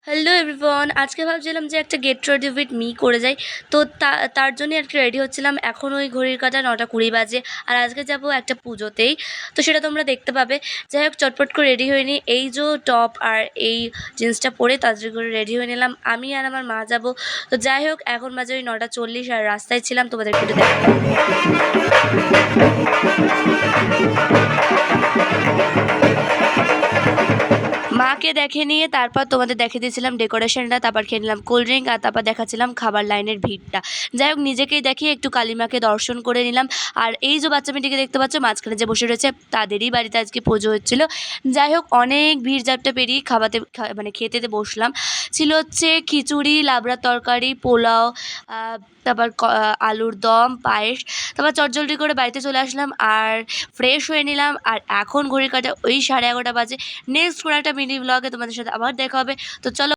Hello everyone, আজকে ভাবছিলাম যে একটা গেট রেডি উইথ মি করে যাই। তো তার জন্যই আর কি রেডি হচ্ছিলাম। এখন ওই ঘড়ির কাঁটা 9:20 বাজে, আর আজকে যাব একটা পুজোতেই। তো সেটা তোমরা দেখতে পাবে। যাই হোক, চটপট করে রেডি হয়ে নিই। এই যে টপ আর এই জিন্সটা পরে তাড়াতাড়ি করে রেডি হয়ে নিলাম। আমি আর আমার মা যাব। তো যাই হোক, এখন বাজে ওই 9:40 আর রাস্তায় ছিলাম, তোমাদেরকে একটু মাকে দেখে নিয়ে তারপর তোমাদের দেখিয়ে দিয়েছিলাম ডেকোরেশনটা, তারপর খেয়ে নিলাম কোল্ড ড্রিঙ্ক, আর তারপর দেখাচ্ছিলাম খাবার লাইনের ভিড়টা। যাই হোক, নিজেকেই দেখিয়ে একটু কালিমাকে দর্শন করে নিলাম। আর এই যে বাচ্চা মেয়েটিকে দেখতে পাচ্ছ মাঝখানে যে বসে রয়েছে, তাদেরই বাড়িতে আজকে পুজো হচ্ছিল। যাই হোক, অনেক ভিড় জাপটা পেরিয়ে মানে খেতে বসলাম। ছিল হচ্ছে খিচুড়ি, লাবড়ার তরকারি, পোলাও, তারপর আলুর দম, পায়েস। তারপর চটজলদি করে বাড়িতে চলে আসলাম আর ফ্রেশ হয়ে নিলাম। আর এখন ঘড়ির কাঁটা ওই 11:30 বাজে। নেক্সট কোনো একটা মিনি ব্লগে তোমাদের সাথে আবার দেখা হবে। তো চলো।